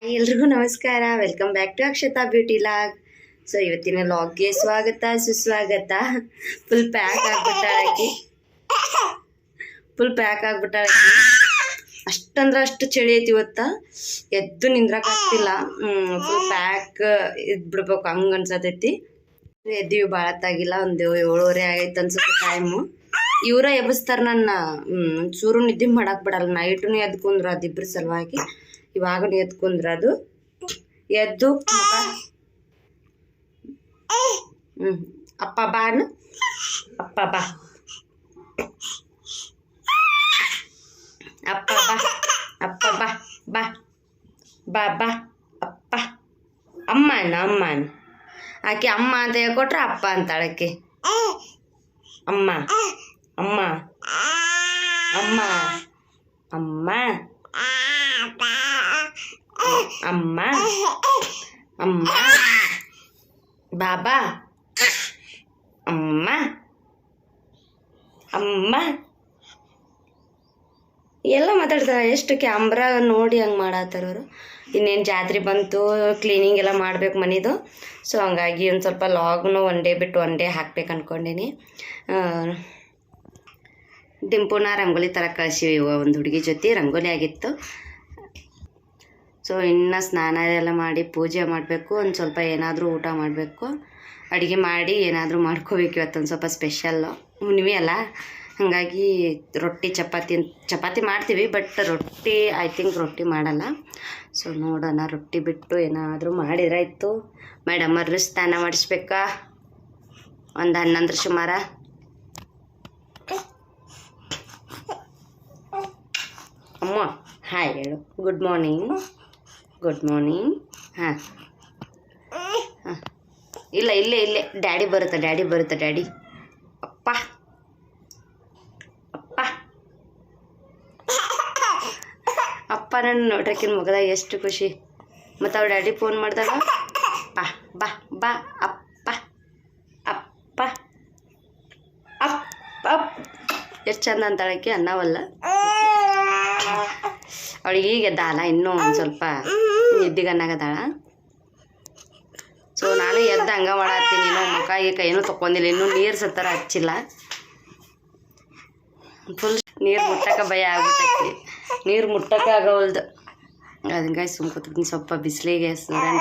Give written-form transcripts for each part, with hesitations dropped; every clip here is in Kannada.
ಎಲ್ರಿಗೂ ನಮಸ್ಕಾರ. Welcome back to Akshata beauty log. So ಇವತ್ತಿನ ಲಾಗ್ಗೆ ಸ್ವಾಗತ ಸುಸ್ವಾಗತ. ಫುಲ್ ಪ್ಯಾಕ್ ಆಗ್ಬಿಟ್ಟಾಳಕಿ ಅಷ್ಟಂದ್ರೆ ಅಷ್ಟು ಚಳಿ ಐತಿ ಇವತ್ತ. ಎದ್ದು ನಿಂದ್ರಕ್ ಆಗ್ತಿಲ್ಲ. ಫುಲ್ ಪ್ಯಾಕ್ ಇದ್ಬಿಡ್ಬೇಕು ಹಂಗ ಅನ್ಸತೈತಿ. ಎದ್ದೀವಿ ಭಾಳತ್ತಾಗಿಲ್ಲ, ಒಂದು 7:30 ಆಗೈತೆ ಅನ್ಸುತ್ತೆ ಟೈಮು. ಇವರ ಎಬ್ಬಿಸ್ತಾರ ನನ್ನ. ಚೂರು ನಿದ್ದೆ ಮಾಡಕ್ ಬಿಡಲ್ಲ. ನೈಟುನು ಎದ್ದು ಕುಂದ್ರು ಅದಿಬ್ರು ಸಲುವಾಗಿ. ಇವಾಗ ಎದ್ದು ಕುಂದ್ರ ಅದು ಎದ್ದು ಅಪ್ಪ ಬಾ ಅಣ್ಣ, ಅಪ್ಪ ಬಾ, ಅಪ್ಪ ಬಾ, ಅಪ್ಪ ಬಾ ಬಾ ಬಾ ಬಾ ಅಪ್ಪ. ಅಮ್ಮ ಅಣ್ಣ, ಅಮ್ಮ ಅಣ್ಣ. ಆಕೆ ಅಮ್ಮ ಅಂತ ಹೇಳ್ಕೊಟ್ರೆ ಅಪ್ಪ ಅಂತಾಳಕ್ಕೆ. ಅಮ್ಮ ಅಮ್ಮ ಅಮ್ಮ ಅಮ್ಮ ಅಮ್ಮ ಅಮ್ಮ ಬಾಬಾ ಅಮ್ಮ ಅಮ್ಮ ಎಲ್ಲ ಮಾತಾಡ್ತಾರೆ. ಎಷ್ಟು ಕ್ಯಾಮ್ರಾ ನೋಡಿ ಹಂಗೆ ಮಾಡತ್ತಾರವರು. ಇನ್ನೇನು ಜಾತ್ರೆ ಬಂತು, ಕ್ಲೀನಿಂಗ್ ಎಲ್ಲ ಮಾಡ್ಬೇಕು ಮನೆದು. ಸೊ ಹಂಗಾಗಿ ಒಂದು ಸ್ವಲ್ಪ ಲಾಗ್ನು ಒನ್ ಡೇ ಬಿಟ್ಟು ಒನ್ ಡೇ ಹಾಕ್ಬೇಕು ಅಂದ್ಕೊಂಡೀನಿ. ಡಿಂಪುನ ರಂಗೋಲಿ ಥರ ಕಳಿಸಿವಿ. ಒಂದು ಹುಡುಗಿ ಜೊತೆ ರಂಗೋಲಿ ಆಗಿತ್ತು. ಸೊ ಇನ್ನು ಸ್ನಾನ ಎಲ್ಲ ಮಾಡಿ ಪೂಜೆ ಮಾಡಬೇಕು. ಒಂದು ಸ್ವಲ್ಪ ಏನಾದರೂ ಊಟ ಮಾಡಬೇಕು. ಅಡುಗೆ ಮಾಡಿ ಏನಾದರೂ ಮಾಡ್ಕೋಬೇಕು. ಇವತ್ತೊಂದು ಸ್ವಲ್ಪ ಸ್ಪೆಷಲ್ಲು ಹುಣ್ಣಿಮೆ ಅಲ್ಲ, ಹಾಗಾಗಿ ರೊಟ್ಟಿ ಚಪಾತಿ ಮಾಡ್ತೀವಿ. ಬಟ್ ರೊಟ್ಟಿ ಐ ಥಿಂಕ್ ರೊಟ್ಟಿ ಮಾಡಲ್ಲ. ಸೊ ನೋಡೋಣ, ರೊಟ್ಟಿ ಬಿಟ್ಟು ಏನಾದರೂ ಮಾಡಿದ್ರೆ ಆಯಿತು. ಮೇಡಮರು ಸ್ನಾನ ಮಾಡಿಸ್ಬೇಕಾ ಒಂದು 11 ಸುಮಾರ. ಅಮ್ಮ ಹಾಯ್ ಹೇಳು. Good morning, good morning. ಹಾಂ ಹಾಂ, ಇಲ್ಲ ಇಲ್ಲೇ ಡ್ಯಾಡಿ ಬರುತ್ತೆ ಡ್ಯಾಡಿ. ಅಪ್ಪ ಅಪ್ಪ ಅಪ್ಪ ನನ್ನ ನೋಡ್ರಕ್ಕಿನ ಮಗದಾಗ ಎಷ್ಟು ಖುಷಿ. ಮತ್ತು ಅವ್ರ ಡ್ಯಾಡಿ ಫೋನ್ ಮಾಡಿದಾಗ ಬಾ ಬಾ ಬಾ ಅಪ್ಪ ಅಪ್ಪ ಅಪ್ ಅಪ್ ಎಷ್ಟು ಚಂದ ಅಂತಾಳಕ್ಕೆ. ಅನ್ನವಲ್ಲ ಅವಳಿಗೆ ಈಗ ಎದ್ದಾಳ, ಇನ್ನೂ ಒಂದು ಸ್ವಲ್ಪ ನಿದ್ದಿಗನ್ನಾಗದಾಳ. ಸೊ ನಾನು ಎದ್ದು ಹಂಗೆ ಮಾಡತ್ತೀನಿ. ಇನ್ನೂ ಮುಖ ಏನೂ ತೊಗೊಂಡಿಲ್ಲ, ಇನ್ನೂ ನೀರು ಸತ್ತರ ಹಚ್ಚಿಲ್ಲ. ಫುಲ್ ನೀರು ಮುಟ್ಟಕ್ಕೆ ಭಯ ಆಗ್ಬಿಟ್ಟೈತಿ. ನೀರು ಮುಟ್ಟಕ್ಕೆ ಆಗೋವಲ್ದು. ಅದಕ್ಕೆ ಸುಮ್ಮ ಕೂತ್ಬಿಡ್ತೀನಿ. ಸ್ವಲ್ಪ ಬಿಸಿಲಿಗೆ ಸೂರ್ಯನ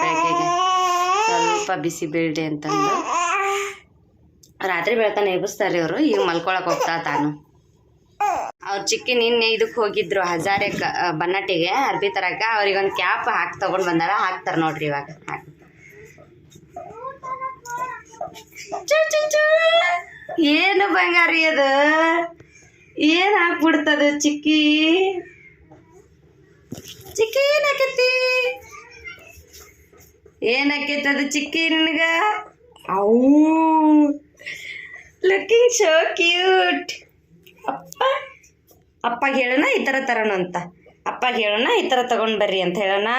ಸ್ವಲ್ಪ ಬಿಸಿ ಬೀಳ್ದೆ ಅಂತಂದು ರಾತ್ರಿ ಬೆಳತಾನೆ ಎಬ್ಬಿಸ್ತಾರೆ ಇವರು. ಈಗ ಮಲ್ಕೊಳಕ್ಕೆ ಹೋಗ್ತಾ ತಾನು. ಅವ್ರ ಚಿಕ್ಕಿ ನಿನ್ನೆ ಇದಕ್ಕೆ ಹೋಗಿದ್ರು ಹಜಾರೆ ಬನ್ನಟ್ಟಿಗೆ ಅರ್ಬಿ ತರಕ. ಅವ್ರಿಗೊಂದು ಕ್ಯಾಪ್ ಹಾಕಿ ತೊಗೊಂಡು ಬಂದಾರ. ಹಾಕ್ತಾರೆ ನೋಡ್ರಿ ಇವಾಗ. ಏನು ಬಂಗಾರಿ ಅದು, ಏನು ಹಾಕ್ಬಿಡ್ತದ ಚಿಕ್ಕಿ ಏನಾಕೈತದ ಚಿಕ್ಕಿ ನಿನಗ? ಅವು ಲುಕಿಂಗ್ ಸೋ ಕ್ಯೂಟ್. ಅಪ್ಪಗೆ ಹೇಳೋಣ ಈ ಥರ ತರೋಣ ಅಂತ. ಅಪ್ಪಗೆ ಹೇಳೋಣ ಈ ಥರ ತಗೊಂಡು ಬರ್ರಿ ಅಂತ ಹೇಳೋಣ.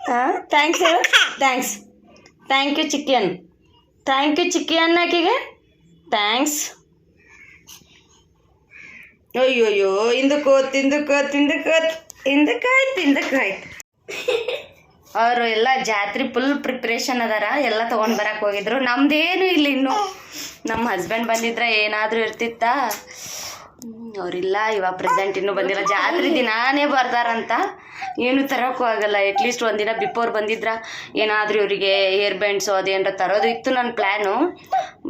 ಹಾಂ ಥ್ಯಾಂಕ್ಸ್ ಹೇಳು. ಥ್ಯಾಂಕ್ ಯು ಚಿಕ್ಕಿ ಆಕೆಗೆ ಥ್ಯಾಂಕ್ಸ್. ಅಯ್ಯೋಯ್ಯೋ ಹಿಂದಕ್ಕಾಯ್ತು. ಅವರು ಎಲ್ಲ ಜಾತ್ರೆ ಫುಲ್ ಪ್ರಿಪ್ರೇಷನ್ ಅದಾರ. ಎಲ್ಲ ತೊಗೊಂಡು ಬರಕ್ಕೆ ಹೋಗಿದ್ರು. ನಮ್ದೇನು ಇಲ್ಲ ಇನ್ನು. ನಮ್ಮ ಹಸ್ಬೆಂಡ್ ಬಂದಿದ್ರೆ ಏನಾದರೂ ಇರ್ತಿತ್ತ. ಅವರಿಲ್ಲ, ಇವಾಗ ಪ್ರೆಸೆಂಟ್ ಇನ್ನೂ ಬಂದಿಲ್ಲ. ಜಾತ್ರೆ ದಿನಾನೇ ಬರ್ತಾರಂತ. ಏನು ತರೋಕ್ಕೂ ಆಗಲ್ಲ. ಅಟ್ಲೀಸ್ಟ್ ಒಂದಿನ ಬಿಫೋರ್ ಬಂದಿದ್ರ ಏನಾದರೂ ಇವರಿಗೆ ಹೇರ್ ಬ್ಯಾಂಡ್ಸು ಅದೇನಾರ ತರೋದು ಇತ್ತು ನನ್ನ ಪ್ಲ್ಯಾನು.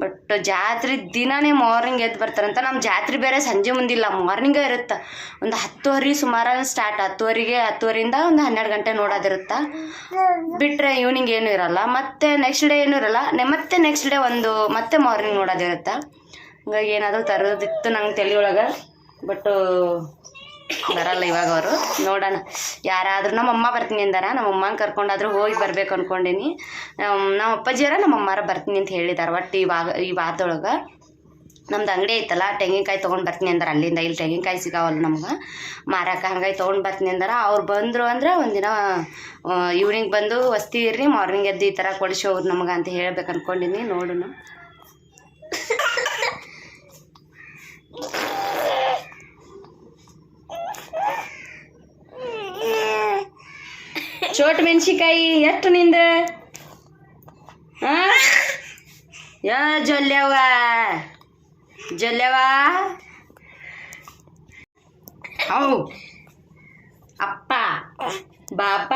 ಬಟ್ ಜಾತ್ರೆ ದಿನಾನೇ ಮಾರ್ನಿಂಗ್ ಎದ್ದು ಬರ್ತಾರಂತ. ನಮ್ಮ ಜಾತ್ರೆ ಬೇರೆ ಸಂಜೆ ಮುಂದಿಲ್ಲ, ಮಾರ್ನಿಂಗೇ ಇರುತ್ತೆ. ಒಂದು 10:30 ಸುಮಾರು ಸ್ಟಾರ್ಟ್. 10:30ಯಿಂದ ಒಂದು 12 ಗಂಟೆ ನೋಡೋದಿರುತ್ತೆ. ಬಿಟ್ಟರೆ ಈವ್ನಿಂಗ್ ಏನೂ ಇರಲ್ಲ. ಮತ್ತೆ ನೆಕ್ಸ್ಟ್ ಡೇ ಏನೂ ಇರಲ್ಲ. ಮತ್ತೆ ನೆಕ್ಸ್ಟ್ ಡೇ ಮತ್ತೆ ಮಾರ್ನಿಂಗ್ ನೋಡೋದಿರುತ್ತೆ. ಹಂಗಾಗಿ ಏನಾದರೂ ತರೋದಿತ್ತು ನಂಗೆ ತಲೆಯೊಳಗೆ. ಬಟ್ ಬರಲ್ಲ ಇವಾಗ ಅವರು. ನೋಡೋಣ, ಯಾರಾದರೂ ನಮ್ಮಮ್ಮ ಬರ್ತೀನಿ ಅಂದಾರ. ನಮ್ಮಮ್ಮನ ಕರ್ಕೊಂಡಾದರೂ ಹೋಗಿ ಬರ್ಬೇಕು ಅಂದ್ಕೊಂಡೀನಿ. ನಮ್ಮ ಅಪ್ಪಾಜಿಯರ ನಮ್ಮಮ್ಮಾರ ಬರ್ತೀನಿ ಅಂತ ಹೇಳಿದಾರೆ. ಒಟ್ಟು ಈ ವಾರದೊಳಗೆ ನಮ್ದು ಅಂಗಡಿ ಐತಲ್ಲ, ತೆಂಗಿನಕಾಯಿ ತೊಗೊಂಡು ಬರ್ತೀನಿ ಅಂದಾರೆ. ಅಲ್ಲಿಂದ ಇಲ್ಲಿ ತೆಂಗಿನಕಾಯಿ ಸಿಗಾವಲ್ಲ ನಮ್ಗೆ ಮಾರಕ್ಕೆ. ಹಂಗಾಗಿ ತೊಗೊಂಡು ಬರ್ತೀನಿ ಅಂದಾರ. ಅವ್ರು ಬಂದರು ಅಂದರೆ ಒಂದಿನ ಈವ್ನಿಂಗ್ ಬಂದು ವಸ್ತಿ ಇರ್ರಿ, ಮಾರ್ನಿಂಗ್ ಎದ್ದು ಈ ಥರ ಕೊಡಿಸಿ ಹೋಗ್ರು ನಮ್ಗೆ ಅಂತ ಹೇಳ್ಬೇಕು ಅಂದ್ಕೊಂಡೀನಿ. ನೋಡೋಣ. ಚೋಟ್ ಮೆಣಸಿಕಾಯಿ ಎಷ್ಟು ನಿಂದ ಯಾ ಜೊಲ್ಯವ ಹೌ ಅಪ್ಪ ಬಾಪ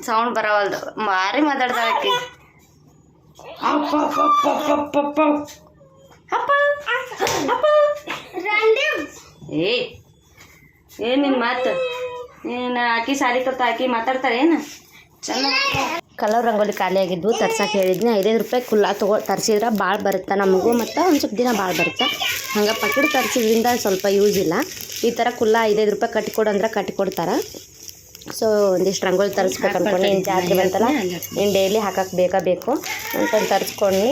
ಸೌಂಡ್ ಬರವಲ್ದು ಮಾರಿ ಮಾತಾಡ್ತಾಳಕ್ಕೆ ಏನ್ ನಿನ್ ಮಾತು ನೀನು ಆಕಿ ಸಾರಿ ಕೊಡ್ತಾ ಆಕಿ ಮಾತಾಡ್ತಾರೆ ಏನು ಕಲರ್ ರಂಗೋಲಿ ಖಾಲಿ ಆಗಿದ್ವು ತರ್ಸಕ್ಕೆ ಹೇಳಿದ್ನಿ 5 ರೂಪಾಯಿ ಕುಲ್ಲ ತರಿಸಿದ್ರೆ ಭಾಳ ಬರುತ್ತೆ ನಮಗೂ ಮತ್ತು ಒಂದು ಸ್ವಲ್ಪ ದಿನ ಭಾಳ ಬರುತ್ತೆ ಹಂಗೆ ಪಕೆಟ್ ತರಿಸಿದ್ರಿಂದ ಸ್ವಲ್ಪ ಯೂಸ್ ಇಲ್ಲ ಈ ಥರ ಕುಲ್ಲ 5 ರೂಪಾಯಿ ಕಟ್ಟಿಕೊಡು ಅಂದ್ರೆ ಕಟ್ಟಿಕೊಡ್ತಾರೆ ಸೊ ಒಂದಿಷ್ಟು ರಂಗೋಲಿ ತರಿಸ್ಬೇಕು ಅಂದ್ಕೊಂಡು ಇನ್ನು ಜಾತ್ರೆ ಬಂತಲ್ಲ ಇನ್ನು ಡೈಲಿ ಹಾಕಕ್ಕೆ ಬೇಕು ಅಂತಂದು ತರಿಸ್ಕೊಂಡು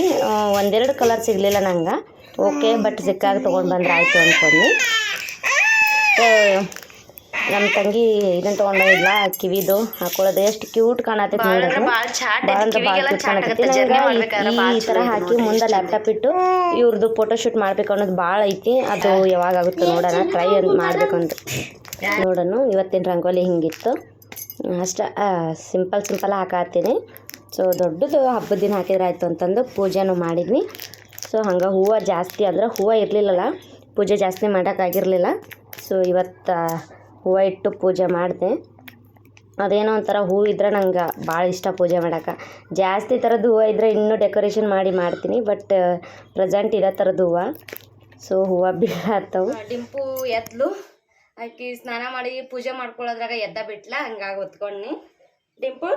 ಒಂದೆರಡು ಕಲರ್ ಸಿಗಲಿಲ್ಲ ನಂಗೆ ಓಕೆ ಬಟ್ ಸಿಕ್ಕಾಗ ತೊಗೊಂಡು ಬಂದ್ರೆ ಆಯಿತು ಅಂದ್ಕೊಂಡು ನಮ್ಮ ತಂಗಿ ಇದನ್ನು ತೊಗೊಂಡಿಲ್ಲ ಕಿವಿದು ಹಾಕೊಳ್ಳೋದು ಎಷ್ಟು ಕ್ಯೂಟ್ ಕಾಣತೈತಿ ನೋಡೋದು ಭಾಳ ಕ್ಯೂಟ್ ಕಾಣತೈತಿ ಈ ಥರ ಹಾಕಿ ಮುಂದೆ ಲ್ಯಾಪ್ಟಾಪ್ ಇಟ್ಟು ಇವ್ರದ್ದು ಫೋಟೋಶೂಟ್ ಮಾಡ್ಬೇಕು ಅನ್ನೋದು ಭಾಳ ಐತಿ ಅದು ಯಾವಾಗ ಆಗುತ್ತೆ ನೋಡೋಣ ಟ್ರೈ ಮಾಡ್ಬೇಕಂತ ನೋಡೋಣ ಇವತ್ತಿನ ರಂಗೋಲಿ ಹಿಂಗಿತ್ತು ಅಷ್ಟ ಸಿಂಪಲ್ ಹಾಕಾತೀನಿ ಸೊ ದೊಡ್ಡದು ಹಬ್ಬದ ದಿನ ಹಾಕಿದ್ರೆ ಆಯಿತು ಅಂತಂದು ಪೂಜೆನೂ ಮಾಡಿದ್ವಿ ಸೊ ಹಂಗೆ ಹೂವು ಜಾಸ್ತಿ ಅಂದ್ರೆ ಹೂವು ಇರಲಿಲ್ಲಲ್ಲ ಪೂಜೆ ಜಾಸ್ತಿ ಮಾಡೋಕ್ಕಾಗಿರಲಿಲ್ಲ ಸೊ ಇವತ್ತು ಹೂವು ಇಟ್ಟು ಪೂಜೆ ಮಾಡಿದೆ ಅದೇನೋ ಒಂಥರ ಹೂವು ಇದ್ರೆ ನಂಗೆ ಭಾಳ ಇಷ್ಟ ಪೂಜೆ ಮಾಡೋಕೆ ಜಾಸ್ತಿ ಥರದ್ದು ಹೂವು ಇದ್ದರೆ ಇನ್ನೂ ಡೆಕೋರೇಷನ್ ಮಾಡ್ತೀನಿ ಬಟ್ ಪ್ರೆಸೆಂಟ್ ಇರೋ ಥರದ್ದು ಹೂವು ಸೊ ಹೂವು ಬೀಳತ್ತವು ಡಿಂಪು ಎದ್ಲು ಆಕಿ ಸ್ನಾನ ಮಾಡಿ ಪೂಜೆ ಮಾಡ್ಕೊಳ್ಳೋದ್ರಾಗ ಎದ್ದ ಬಿಟ್ಲ ಹಂಗಾಗಿ ಹೊತ್ಕೊಂಡ್ನಿ ಡಿಂಪು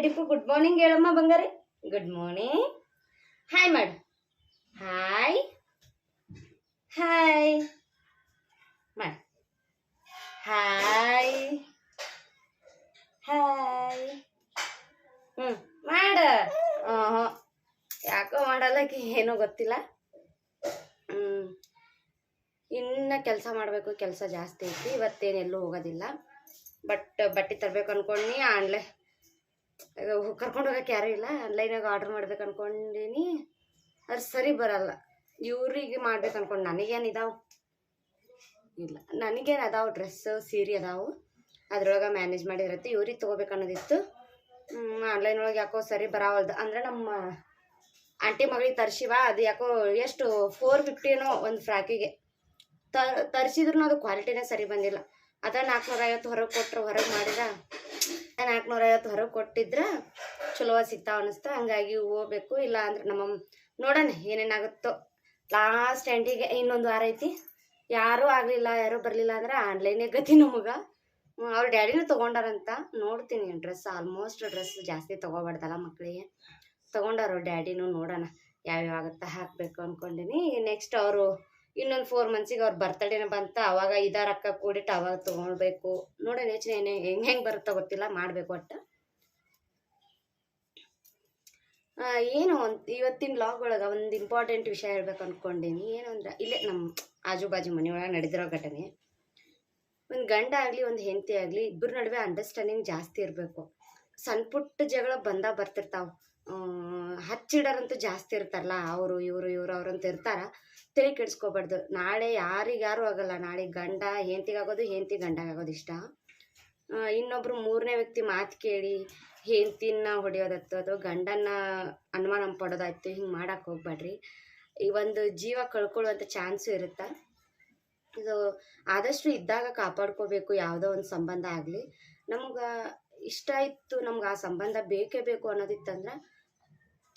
ಡಿಂಪು ಗುಡ್ ಮಾರ್ನಿಂಗ್ ಹೇಳಮ್ಮ ಬಂಗಾರಿ ಗುಡ್ ಮಾರ್ನಿಂಗ್ ಹಾಯ್ ಮಾಡು ಹಾಯ್ ಮಾಡಿ ಹಾಯ್ ಮಾಡ ಯಾಕೋ ಮಾಡಲ್ಲಕ್ಕೆ ಏನೋ ಗೊತ್ತಿಲ್ಲ ಇನ್ನು ಕೆಲಸ ಮಾಡಬೇಕು ಕೆಲಸ ಜಾಸ್ತಿ ಐತಿ ಇವತ್ತೇನೆಲ್ಲೂ ಹೋಗೋದಿಲ್ಲ ಬಟ್ ಬಟ್ಟೆ ತರಬೇಕು ಅನ್ಕೊಂಡಿ ಆನ್ಲೈನ್ ಕರ್ಕೊಂಡು ಹೋಗೋಕೆ ಯಾರೂ ಇಲ್ಲ ಆನ್ಲೈನಾಗ ಆರ್ಡ್ರ್ ಮಾಡ್ಬೇಕು ಅನ್ಕೊಂಡೀನಿ ಅದು ಸರಿ ಬರಲ್ಲ ಇವ್ರಿಗೆ ಮಾಡ್ಬೇಕು ಅನ್ಕೊಂಡು ನನಗೇನು ಇದಾವೆ ಇಲ್ಲ ನನಗೇನು ಅದಾವೆ ಡ್ರೆಸ್ಸು ಸೀರೆ ಅದಾವೆ ಅದ್ರೊಳಗೆ ಮ್ಯಾನೇಜ್ ಮಾಡಿರತ್ತೆ ಇವ್ರಿಗೆ ತೊಗೋಬೇಕು ಅನ್ನೋದಿತ್ತು ಆನ್ಲೈನ್ ಒಳಗೆ ಯಾಕೋ ಸರಿ ಬರಾವಲ್ದು ಅಂದ್ರೆ ನಮ್ಮ ಆಂಟಿ ಮಗಳಿಗೆ ತರ್ಸಿವ ಅದು ಯಾಕೋ ಎಷ್ಟು 450 ಏನೋ ಒಂದು ಫ್ರಾಕಿಗೆ ತರಿಸಿದ್ರು ಅದು ಕ್ವಾಲಿಟಿನೇ ಸರಿ ಬಂದಿಲ್ಲ ಅದ 450 ಹೊರಗೆ ಕೊಟ್ಟರು ಹೊರಗೆ ಮಾಡಿದ್ರೆ 450 ಹೊರಗೆ ಕೊಟ್ಟಿದ್ರೆ ಚಲೋ ಸಿಗ್ತಾವ ಅನ್ನಿಸ್ತಾ ಹಂಗಾಗಿ ಹೋಗ್ಬೇಕು ಇಲ್ಲ ಅಂದ್ರೆ ನಮ್ಮ ನೋಡೋಣ ಏನೇನಾಗುತ್ತೋ ಲಾಸ್ಟ್ ಎಂಡಿಗೆ ಇನ್ನೊಂದು ವಾರ ಐತಿ ಯಾರೂ ಆಗಲಿಲ್ಲ ಯಾರೂ ಬರಲಿಲ್ಲ ಅಂದ್ರೆ ಆನ್ಲೈನೇ ಗತಿ ನಮಗೆ ಅವ್ರ ಡ್ಯಾಡಿನೂ ತೊಗೊಂಡಾರಂತ ನೋಡ್ತೀನಿ ಆಲ್ಮೋಸ್ಟ್ ಡ್ರೆಸ್ ಜಾಸ್ತಿ ತೊಗೋಬಾರ್ದಲ್ಲ ಮಕ್ಕಳಿಗೆ ತೊಗೊಂಡಾರ ಡ್ಯಾಡಿನೂ ನೋಡೋಣ ಯಾವ್ಯಾವ ಆಗುತ್ತಾ ಹಾಕಬೇಕು ಅಂದ್ಕೊಂಡಿನಿ ನೆಕ್ಸ್ಟ್ ಅವರು ಇನ್ನೊಂದು 4 ಮಂತ್ಸಿಗೆ ಅವ್ರ ಬರ್ತಡೇನ ಬಂತ ಅವಾಗ ರೊಕ್ಕ ಕೂಡಿಟ್ಟು ಅವಾಗ ತೊಗೊಳ್ಬೇಕು ನೋಡೋಣ ಯೋಚನೆ ಹೆಂಗೆ ಬರುತ್ತೋ ಗೊತ್ತಿಲ್ಲ ಮಾಡಬೇಕು ಒಟ್ಟು ಏನು ಇವತ್ತಿನ ವ್ಲಾಗ್ ಒಳಗೆ ಒಂದು ಇಂಪಾರ್ಟೆಂಟ್ ವಿಷಯ ಹೇಳ್ಬೇಕು ಅಂದ್ಕೊಂಡೀನಿ ಏನು ಅಂದ್ರೆ ಇಲ್ಲೇ ನಮ್ಮ ಆಜು ಬಾಜು ಮನೆಯೊಳಗೆ ನಡೆದಿರೋ ಘಟನೆ ಒಂದು ಗಂಡ ಆಗಲಿ ಒಂದು ಹೆಂಡತಿ ಆಗಲಿ ಇಬ್ಬರ ನಡುವೆ ಅಂಡರ್ಸ್ಟ್ಯಾಂಡಿಂಗ್ ಜಾಸ್ತಿ ಇರಬೇಕು ಸಣ್ಣ ಪುಟ್ಟ ಜಗಳ ಬರ್ತಿರ್ತಾವೆ ಹಚ್ಚಿಡೋರಂತೂ ಜಾಸ್ತಿ ಇರ್ತಾರಲ್ಲ ಅವರು ಅವ್ರಂತ ಇರ್ತಾರ ತಲೆ ಕೆಡಿಸ್ಕೋಬಾರ್ದು ನಾಳೆ ಯಾರಿಗಾರು ಆಗಲ್ಲ ನಾಳೆ ಗಂಡ ಹೆಂಡತಿಗಾಗೋದು ಹೆಂಡತಿ ಗಂಡಗಾಗೋದು ಇಷ್ಟ ಇನ್ನೊಬ್ರು 3ನೇ ವ್ಯಕ್ತಿ ಮಾತು ಕೇಳಿ ಹೆಂಡತಿನ ಹೊಡೆಯೋದತ್ತು ಅಥವಾ ಗಂಡನ್ನ ಅನುಮಾನ ಪಡೋದಾಯ್ತು ಹಿಂಗೆ ಮಾಡಕ್ಕೆ ಹೋಗ್ಬೇಡ್ರಿ ಈ ಒಂದು ಜೀವ ಕಳ್ಕೊಳ್ಳುವಂಥ ಚಾನ್ಸು ಇರುತ್ತೆ ಇದು ಆದಷ್ಟು ಇದ್ದಾಗ ಕಾಪಾಡ್ಕೋಬೇಕು ಯಾವುದೋ ಒಂದು ಸಂಬಂಧ ಆಗಲಿ ನಮ್ಗೆ ಇಷ್ಟ ಇತ್ತು ನಮ್ಗೆ ಆ ಸಂಬಂಧ ಬೇಕೇ ಬೇಕು ಅನ್ನೋದಿತ್ತಂದ್ರೆ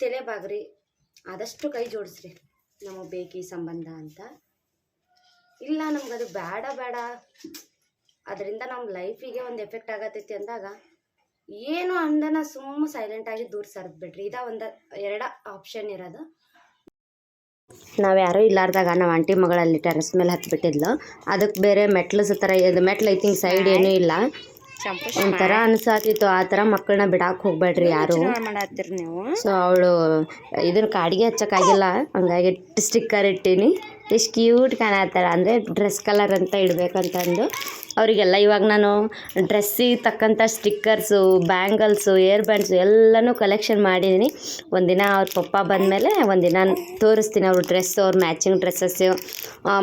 ತಲೆಬಾಗ್ರಿ ಆದಷ್ಟು ಕೈ ಜೋಡಿಸ್ರಿ ನಮಗೆ ಬೇಕು ಈ ಸಂಬಂಧ ಅಂತ ಇಲ್ಲ ನಮ್ಗದು ಬೇಡ ಅದರಿಂದ ನಮ್ಮ ಲೈಫಿಗೆ ಒಂದು ಎಫೆಕ್ಟ್ ಆಗತೈತಿ ಅಂದಾಗ ಏನು ಅಂದನ ಸುಮ್ಮ ಸೈಲೆಂಟಾಗಿ ದೂರ ಸರಿದ್ಬಿಡ್ರಿ ಒಂದು 2 ಆಪ್ಷನ್ ಇರೋದು ನಾವು ಯಾರೂ ಇಲ್ಲಾರ್ದಾಗ ನಮ್ಮ ಆಂಟಿ ಮಗಳಲ್ಲಿ ಟೆರೆಸ್ ಮೇಲೆ ಹತ್ಬಿಟ್ಟಿದ್ಲು ಅದಕ್ಕೆ ಬೇರೆ ಮೆಟ್ಲಸ್ ಥರ ಇದು ಮೆಟ್ಲು ಐತಿಂಗ್ ಸೈಡ್ ಏನೂ ಇಲ್ಲ ಒಂಥರ ಅನ್ಸಾತಿತ್ತು ಆ ಥರ ಮಕ್ಕಳನ್ನ ಬಿಡಾಕ್ ಹೋಗ್ಬೇಡ್ರಿ ಯಾರು ನೀವು ಸೊ ಅವಳು ಇದನ್ನ ಕಾಡಿಗೆ ಹಚ್ಚಕ್ಕಾಗಿಲ್ಲ ಹಂಗಾಗಿ ಸ್ಟಿಕ್ಕರ್ ಇಟ್ಟೀನಿ ಎಷ್ಟು ಕ್ಯೂಟ್ ಕಾಣತ್ತಾರ. ಅಂದರೆ ಡ್ರೆಸ್ ಕಲರ್ ಅಂತ ಇಡಬೇಕಂತಂದು ಅವರಿಗೆಲ್ಲ ಇವಾಗ ನಾನು ಡ್ರೆಸ್ಸಿಗೆ ತಕ್ಕಂಥ ಸ್ಟಿಕ್ಕರ್ಸು, ಬ್ಯಾಂಗಲ್ಸು, ಏರ್ ಬ್ಯಾಂಡ್ಸು ಎಲ್ಲನೂ ಕಲೆಕ್ಷನ್ ಮಾಡಿದ್ದೀನಿ. ಒಂದಿನ ಅವ್ರ ಪಪ್ಪ ಬಂದಮೇಲೆ ಒಂದಿನ ತೋರಿಸ್ತೀನಿ ಅವ್ರ ಡ್ರೆಸ್ಸು, ಅವ್ರ ಮ್ಯಾಚಿಂಗ್ ಡ್ರೆಸ್ಸಸ್ಸು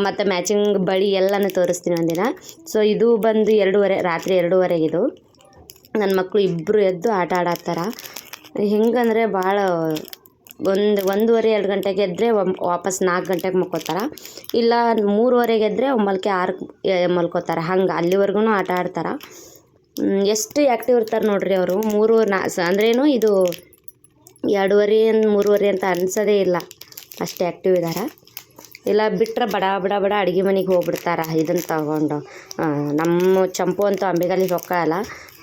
ಮತ್ತು ಮ್ಯಾಚಿಂಗ್ ಬಳಿ ಎಲ್ಲನೂ ತೋರಿಸ್ತೀನಿ ಒಂದಿನ. ಸೊ ಇದು ಬಂದು 2:30 ರಾತ್ರಿ 2:30 ಇದು. ನನ್ನ ಮಕ್ಕಳು ಇಬ್ಬರು ಎದ್ದು ಆಟ ಆಡತ್ತಾರ. ಹೆಂಗಂದರೆ ಭಾಳ 1:30 2 ಗಂಟೆಗೆ ಎದ್ದರೆ ವಾಪಸ್ 4 ಗಂಟೆಗೆ ಮಲ್ಕೋತಾರೆ. ಇಲ್ಲ 3:30 ಎದ್ದರೆ 6 ಮಲ್ಕೋತಾರೆ. ಹಂಗೆ ಅಲ್ಲಿವರೆಗೂ ಆಟ ಆಡ್ತಾರೆ. ಎಷ್ಟು ಆ್ಯಕ್ಟಿವ್ ಇರ್ತಾರೆ ನೋಡ್ರಿ ಅವರು. ಅಂದ್ರೇನು ಇದು 2:30 3:30 ಅಂತ ಅನ್ಸೋದೇ ಇಲ್ಲ, ಅಷ್ಟು ಆ್ಯಕ್ಟಿವ್ ಇದ್ದಾರೆ. ಇಲ್ಲ ಬಿಟ್ಟರೆ ಬಡ ಅಡುಗೆ ಮನೆಗೆ ಹೋಗ್ಬಿಡ್ತಾರೆ ಇದನ್ನು ತಗೊಂಡು. ನಮ್ಮ ಚಂಪು ಅಂತೂ ಅಂಬಿಗಲ್ಲಿ ಹೊಕ್ಕಲ್ಲ,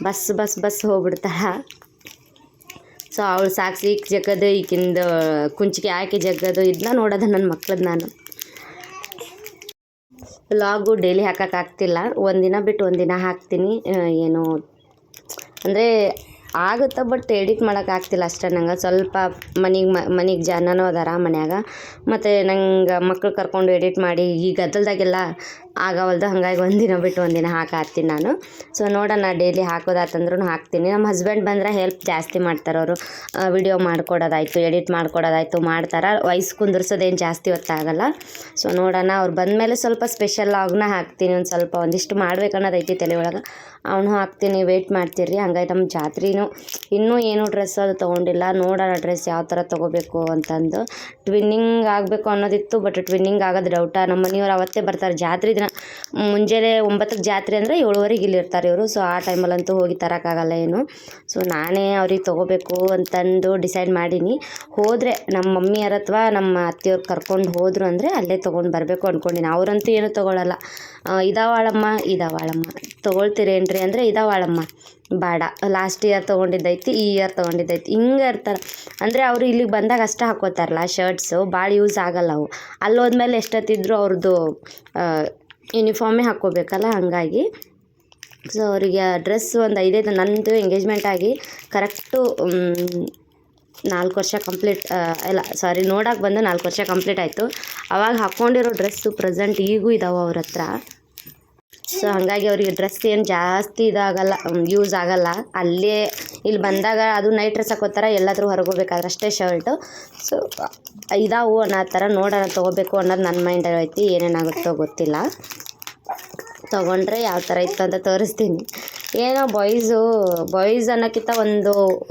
ಬಸ್ ಹೋಗ್ಬಿಡ್ತಾರೆ. ಸೊ ಅವಳು ಸಾಕ್ಸಿ ಜಗ್ಗದು ಈಗಿಂದ ಕುಂಚಿಗೆ ಹಾಕಿ ಜಗ್ಗದು ಇದನ್ನ ನೋಡೋದು ನನ್ನ ಮಕ್ಳದ್ದು. ನಾನು ವ್ಲಾಗು ಡೈಲಿ ಹಾಕೋಕ್ಕಾಗ್ತಿಲ್ಲ, ಒಂದಿನ ಬಿಟ್ಟು ಒಂದಿನ ಹಾಕ್ತೀನಿ. ಏನು ಅಂದರೆ ಆಗುತ್ತೆ, ಬಟ್ ಎಡಿಟ್ ಮಾಡೋಕ್ಕಾಗ್ತಿಲ್ಲ ಅಷ್ಟೇ. ನಂಗೆ ಸ್ವಲ್ಪ ಮನೆಗೆ ಜನನೂ ಅದಾರ ಮನ್ಯಾಗ, ಮತ್ತು ನಂಗೆ ಮಕ್ಳು ಕರ್ಕೊಂಡು ಎಡಿಟ್ ಮಾಡಿ ಈ ಗದ್ದಲ್ದಾಗೆಲ್ಲ ಆಗವಲ್ದು. ಹಾಗಾಗಿ ಒಂದಿನ ಬಿಟ್ಟು ಒಂದಿನ ಹಾಕಾಕ್ತೀನಿ ನಾನು. ಸೊ ನೋಡೋಣ, ಡೈಲಿ ಹಾಕೋದಾತಂದ್ರೂ ಹಾಕ್ತೀನಿ. ನಮ್ಮ ಹಸ್ಬೆಂಡ್ ಬಂದರೆ ಹೆಲ್ಪ್ ಜಾಸ್ತಿ ಮಾಡ್ತಾರೆ ಅವರು. ವಿಡಿಯೋ ಮಾಡ್ಕೊಡೋದಾಯಿತು, ಎಡಿಟ್ ಮಾಡ್ಕೊಡೋದಾಯಿತು ಮಾಡ್ತಾರೆ. ವಯಸ್ಸು ಕುಂದಿರ್ಸೋದೇನು ಜಾಸ್ತಿ ಹೊತ್ತಾಗಲ್ಲ. ಸೊ ನೋಡೋಣ, ಅವ್ರು ಬಂದಮೇಲೆ ಸ್ವಲ್ಪ ಸ್ಪೆಷಲ್ ಆಗನ್ನ ಹಾಕ್ತೀನಿ. ಒಂದಿಷ್ಟು ಮಾಡ್ಬೇಕನ್ನೋದೈತಿ ತಲೆ ಒಳಗೆ, ಅವನು ಹಾಕ್ತೀನಿ. ವೆಯ್ಟ್ ಮಾಡ್ತೀರಿ. ಹಂಗಾಗಿ ನಮ್ಮ ಜಾತ್ರೆನೂ ಇನ್ನೂ ಏನೂ ಡ್ರೆಸ್ ಅದು ತೊಗೊಂಡಿಲ್ಲ. ನೋಡೋಣ ಡ್ರೆಸ್ ಯಾವ ಥರ ತೊಗೋಬೇಕು ಅಂತಂದು. ಟ್ವಿನ್ನಿಂಗ್ ಆಗಬೇಕು ಅನ್ನೋದಿತ್ತು, ಬಟ್ ಟ್ವಿನ್ನಿಂಗ್ ಆಗೋದು ಡೌಟ. ನಮ್ಮ ಮನೆಯವ್ರು ಅವತ್ತೇ ಬರ್ತಾರೆ ಜಾತ್ರೆ ದಿನ. ಮುಂಜಾನೆ 9ಕ್ಕೆ ಜಾತ್ರೆ ಅಂದರೆ 7:30 ಇಲ್ಲಿರ್ತಾರೆ ಇವರು. ಸೊ ಆ ಟೈಮಲ್ಲಂತೂ ಹೋಗಿ ತರೋಕ್ಕಾಗಲ್ಲ ಏನು. ಸೊ ನಾನೇ ಅವ್ರಿಗೆ ತೊಗೋಬೇಕು ಅಂತಂದು ಡಿಸೈಡ್ ಮಾಡೀನಿ. ಹೋದರೆ ನಮ್ಮ ಮಮ್ಮಿಯರ ಅಥವಾ ನಮ್ಮ ಅತ್ತೆಯವ್ರು ಕರ್ಕೊಂಡು ಹೋದರು ಅಂದರೆ ಅಲ್ಲೇ ತೊಗೊಂಡು ಬರಬೇಕು ಅಂದ್ಕೊಂಡಿನಿ. ಅವರಂತೂ ಏನೂ ತೊಗೊಳಲ್ಲ. ಇದಾವಾಳಮ್ಮ ತೊಗೊಳ್ತೀರೇನ್ರಿ ಅಂದರೆ ಇದಾವಾಳಮ್ಮ ಬೇಡ, ಲಾಸ್ಟ್ ಇಯರ್ ತೊಗೊಂಡಿದ್ದೈತಿ, ಈ ಇಯರ್ ತೊಗೊಂಡಿದ್ದೈತಿ, ಹಿಂಗೆ ಇರ್ತಾರೆ. ಅಂದರೆ ಅವರು ಇಲ್ಲಿಗೆ ಬಂದಾಗ ಅಷ್ಟೇ ಹಾಕ್ಕೋತಾರಲ್ಲ ಶರ್ಟ್ಸು, ಭಾಳ ಯೂಸ್ ಆಗಲ್ಲ ಅವು. ಅಲ್ಲಿ ಹೋದ್ಮೇಲೆ ಎಷ್ಟೊತ್ತಿದ್ರು ಅವ್ರದ್ದು ಯೂನಿಫಾರ್ಮೇ ಹಾಕ್ಕೋಬೇಕಲ್ಲ, ಹಾಗಾಗಿ. ಸೊ ಅವರಿಗೆ ಡ್ರೆಸ್ ಒಂದು 5 ನನ್ನದು ಎಂಗೇಜ್ಮೆಂಟ್ ಆಗಿ ಕರೆಕ್ಟು 4 ವರ್ಷ ಕಂಪ್ಲೀಟ್ ನೋಡೋಕೆ ಬಂದು 4 ವರ್ಷ ಕಂಪ್ಲೀಟ್ ಆಯಿತು. ಅವಾಗ ಹಾಕ್ಕೊಂಡಿರೋ ಡ್ರೆಸ್ಸು ಪ್ರೆಸೆಂಟ್ ಈಗೂ ಇದಾವೆ ಅವ್ರ ಹತ್ರ. ಸೊ ಹಾಗಾಗಿ ಅವರಿಗೆ ಡ್ರೆಸ್ ಏನು ಜಾಸ್ತಿ ಇದಾಗಲ್ಲ, ಯೂಸ್ ಆಗಲ್ಲ. ಅಲ್ಲೇ ಇಲ್ಲಿ ಬಂದಾಗ ಅದು ನೈಟ್ ಡ್ರೆಸ್ ಹಾಕೋತಾರೆ, ಎಲ್ಲಾದರೂ ಹೊರಗೋಗ್ಬೇಕಾದ್ರೆ ಅಷ್ಟೇ ಶರ್ಟು. ಸೊ ಇದಾವು ಅನ್ನೋ ಥರ ನೋಡೋಣ, ತೊಗೋಬೇಕು ಅನ್ನೋದು ನನ್ನ ಮೈಂಡಲ್ಲಿ ಐತಿ. ಏನೇನಾಗುತ್ತೋ ಗೊತ್ತಿಲ್ಲ. ತೊಗೊಂಡ್ರೆ ಯಾವ ಥರ ಇತ್ತು ಅಂತ ತೋರಿಸ್ತೀನಿ. ಏನೋ ಬಾಯ್ಸ್ ಅನ್ನೋಕ್ಕಿಂತ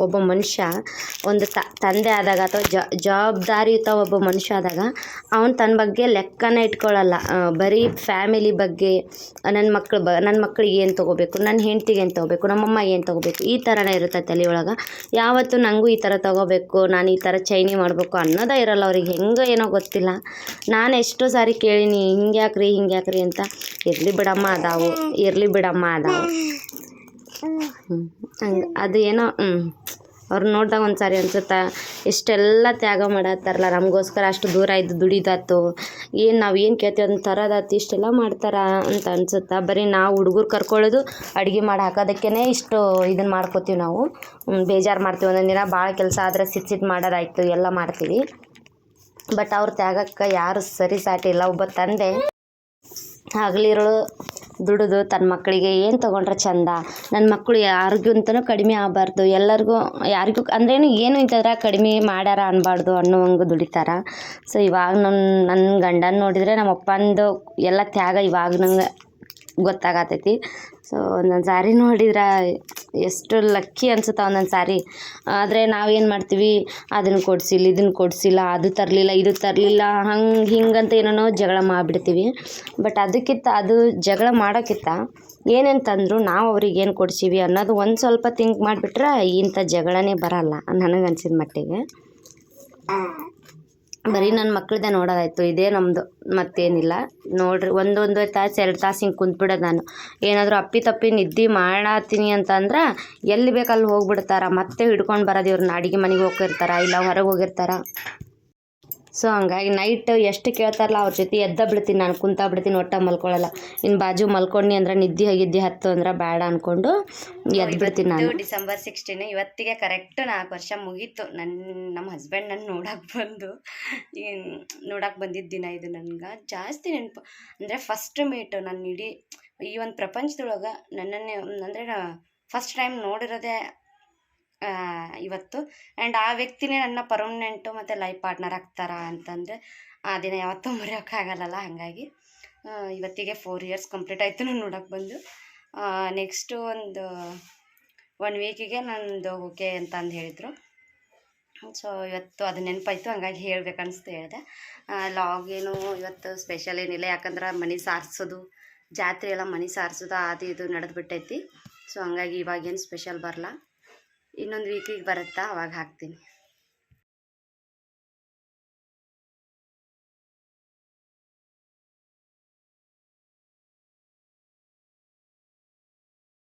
ಒಬ್ಬ ಮನುಷ್ಯ ಒಂದು ತಂದೆ ಆದಾಗ ಅಥವಾ ಜವಾಬ್ದಾರಿಯುತ ಒಬ್ಬ ಮನುಷ್ಯ ಆದಾಗ ಅವನು ತನ್ನ ಬಗ್ಗೆ ಲೆಕ್ಕನೇ ಇಟ್ಕೊಳ್ಳಲ್ಲ. ಬರೀ ಫ್ಯಾಮಿಲಿ ಬಗ್ಗೆ, ನನ್ನ ಮಕ್ಳಿಗೆ ಏನು ತೊಗೋಬೇಕು, ನನ್ನ ಹೆಂಡ್ತಿಗೆ ಏನು ತೊಗೋಬೇಕು, ನಮ್ಮಮ್ಮ ಏನು ತೊಗೋಬೇಕು, ಈ ಥರನೇ ಇರುತ್ತೆ ತಲೆಯೊಳಗೆ. ಯಾವತ್ತೂ ನನಗೂ ಈ ಥರ ತೊಗೋಬೇಕು, ನಾನು ಈ ಥರ ಚೈನಿ ಮಾಡಬೇಕು ಅನ್ನೋದೇ ಇರೋಲ್ಲ ಅವ್ರಿಗೆ. ಹೆಂಗೆ ಏನೋ ಗೊತ್ತಿಲ್ಲ. ನಾನು ಎಷ್ಟೋ ಸಾರಿ ಕೇಳೀನಿ, ಹಿಂಗ್ಯಾಕ್ರಿ ಅಂತ. ಇರಲಿ ಬಿಡಮ್ಮ ಅದಾವು ಹಂಗೆ ಅದು ಏನೋ ಅವ್ರು ನೋಡಿದಾಗ ಒಂದು ಸಾರಿ ಅನ್ಸುತ್ತಾ, ಇಷ್ಟೆಲ್ಲ ತ್ಯಾಗ ಮಾಡತ್ತಾರಲ್ಲ ನಮಗೋಸ್ಕರ, ಅಷ್ಟು ದೂರ ಇದ್ದು ದುಡಿದಾತು, ನಾವು ಏನು ಕೇಳ್ತೀವಿ ಅದನ್ನ ತರೋದಾತು, ಇಷ್ಟೆಲ್ಲ ಮಾಡ್ತಾರ ಅಂತ ಅನ್ಸುತ್ತಾ. ಬರೀ ನಾವು ಹುಡುಗರು ಕರ್ಕೊಳ್ಳೋದು, ಅಡುಗೆ ಮಾಡಿ ಹಾಕೋದಕ್ಕೇ ಇಷ್ಟು ಇದನ್ನು ಮಾಡ್ಕೋತೀವಿ ನಾವು. ಬೇಜಾರು ಮಾಡ್ತೀವಿ. ಒಂದೊಂದು ದಿನ ಭಾಳ ಕೆಲಸ ಆದರೆ ಸಿಟ್ಟು ಮಾಡೋದಾಯ್ತು, ಎಲ್ಲ ಮಾಡ್ತೀವಿ. ಬಟ್ ಅವ್ರ ತ್ಯಾಗಕ್ಕೆ ಯಾರು ಸರಿ ಸಾಟಿ ಇಲ್ಲ. ಒಬ್ಬ ತಂದೆ ಹಗಲಿರುಳು ದುಡಿದು ತನ್ನ ಮಕ್ಕಳಿಗೆ ಏನು ತೊಗೊಂಡ್ರೆ ಚಂದ, ನನ್ನ ಮಕ್ಕಳು ಯಾರಿಗಿಂತನೂ ಕಡಿಮೆ ಆಗಬಾರ್ದು, ಯಾರಿಗೂ ಅಂದ್ರೇನು ಏನು ಇಂಥದ್ರ ಕಡಿಮೆ ಮಾಡ್ಯಾರ ಅನ್ಬಾರ್ದು ಅನ್ನೋವಂಗೆ ದುಡಿತಾರೆ. ಸೊ ಇವಾಗ ನನ್ನ ಗಂಡನ ನೋಡಿದರೆ ನಮ್ಮ ಅಪ್ಪಂದು ಎಲ್ಲ ತ್ಯಾಗ ಇವಾಗ ನಂಗೆ ಗೊತ್ತಾಗತೈತಿ. ಸೊ ಒಂದೊಂದು ಸಾರಿ ನೋಡಿದ್ರೆ ಎಷ್ಟು ಲಕ್ಕಿ ಅನ್ಸುತ್ತೆ ಒಂದೊಂದು ಸಾರಿ. ಆದರೆ ನಾವೇನು ಮಾಡ್ತೀವಿ, ಅದನ್ನು ಕೊಡಿಸಿಲ್ಲ, ಇದನ್ನು ಕೊಡಿಸಿಲ್ಲ, ಅದು ತರಲಿಲ್ಲ, ಇದು ತರಲಿಲ್ಲ, ಹಿಂಗಂತ ಏನೇನೋ ಜಗಳ ಮಾಡಿಬಿಡ್ತೀವಿ. ಬಟ್ ಅದು ಜಗಳ ಮಾಡೋಕ್ಕಿಂತ ಏನೇನು ತಂದರು ನಾವು ಅವ್ರಿಗೆ ಏನು ಕೊಡ್ಸೀವಿ ಅನ್ನೋದು ಒಂದು ಸ್ವಲ್ಪ ಥಿಂಕ್ ಮಾಡಿಬಿಟ್ರೆ ಇಂಥ ಜಗಳನೇ ಬರಲ್ಲ ನನಗನ್ಸಿದ ಮಟ್ಟಿಗೆ. ಬರೀ ನನ್ನ ಮಕ್ಕಳದ್ದೇ ನೋಡೋದಾಯ್ತು, ಇದೇ ನಮ್ಮದು, ಮತ್ತೇನಿಲ್ಲ. ನೋಡ್ರಿ 1 ತಾಸು 2 ತಾಸು ಹಿಂಗೆ ಕುಂತ್ಬಿಡೋದು ನಾನು. ಏನಾದರೂ ಅಪ್ಪಿ ನಿದ್ದೆ ಮಾಡತ್ತೀನಿ ಅಂತಂದ್ರೆ ಎಲ್ಲಿ ಬೇಕಲ್ಲಿ ಹೋಗ್ಬಿಡ್ತಾರೆ. ಮತ್ತೆ ಹಿಡ್ಕೊಂಡು ಬರೋದು ಇವ್ರನ್ನ. ಅಡುಗೆ ಮನೆಗೆ ಹೋಗಿರ್ತಾರೆ, ಇಲ್ಲ ಹೊರಗೆ ಹೋಗಿರ್ತಾರೆ. ಸೊ ಹಂಗಾಗಿ ನೈಟ್ ಎಷ್ಟು ಕೇಳ್ತಾರಲ್ಲ ಅವ್ರ ಜೊತೆ ಎದ್ದ ಬಿಡ್ತೀನಿ, ನಾನು ಕುಂತಾ ಬಿಡ್ತೀನಿ, ಒಟ್ಟ ಮಲ್ಕೊಳ್ಳಲ್ಲ. ಇನ್ನು ಬಾಜು ಮಲ್ಕೊಂಡು ಅಂದ್ರೆ ನಿದ್ದೆ ಹತ್ತು ಅಂದ್ರೆ ಬೇಡ ಅಂದ್ಕೊಂಡು ಎದ್ದು ಬಿಡ್ತೀನಿ ನಾನು. ಡಿಸೆಂಬರ್ 16 ಇವತ್ತಿಗೆ ಕರೆಕ್ಟ್ 4 ವರ್ಷ ಮುಗೀತು. ನಮ್ಮ ಹಸ್ಬೆಂಡ್ ನನ್ನ ನೋಡಕ್ಕೆ ಬಂದಿದ್ದ ದಿನ ಇದು. ನನಗೆ ಜಾಸ್ತಿ ನೆನಪು ಅಂದರೆ ಫಸ್ಟ್ ಮೀಟು ನನ್ನ ಇಡೀ ಈ ಒಂದು ಪ್ರಪಂಚದೊಳಗೆ ನನ್ನನ್ನೇ ಅಂದರೆ ಫಸ್ಟ್ ಟೈಮ್ ನೋಡಿರೋದೇ ಇವತ್ತು. ಆ್ಯಂಡ್ ಆ ವ್ಯಕ್ತಿನೇ ನನ್ನ ಪರ್ಮನೆಂಟು ಮತ್ತು ಲೈಫ್ ಪಾರ್ಟ್ನರ್ ಆಗ್ತಾರ ಅಂತಂದರೆ ಆ ದಿನ ಯಾವತ್ತೂ ಮರೆಯೋಕ್ಕಾಗಲ್ಲ. ಹಾಗಾಗಿ ಇವತ್ತಿಗೆ 4 ಇಯರ್ಸ್ ಕಂಪ್ಲೀಟ್ ಆಯಿತು ನಾನು ನೋಡೋಕ್ಕೆ ಬಂದು. ನೆಕ್ಸ್ಟು ಒಂದು 1 ವೀಕಿಗೆ ನಂದು ಓಕೆ ಅಂತ ಅಂದು ಹೇಳಿದರು. ಸೊ ಇವತ್ತು ಅದು ನೆನಪಾಯಿತು, ಹಂಗಾಗಿ ಹೇಳ್ಬೇಕನ್ನಿಸ್ತು ಹೇಳಿದೆ. ಲಾಗೇನು ಇವತ್ತು ಸ್ಪೆಷಲ್ ಏನಿಲ್ಲ, ಯಾಕಂದ್ರೆ ಮನೆ ಸಾರಿಸೋದು ಜಾತ್ರೆ ಎಲ್ಲ ಮನೆ ಸಾರಿಸೋದು ಅದು ಇದು ನಡೆದು ಬಿಟ್ಟೈತಿ. ಸೊ ಹಂಗಾಗಿ ಇವಾಗೇನು ಸ್ಪೆಷಲ್ ಬರಲ್ಲ. ಇನ್ನೊಂದು ವೀಕಿಗೆ ಬರುತ್ತಾ ಅವಾಗ ಹಾಕ್ತೀನಿ.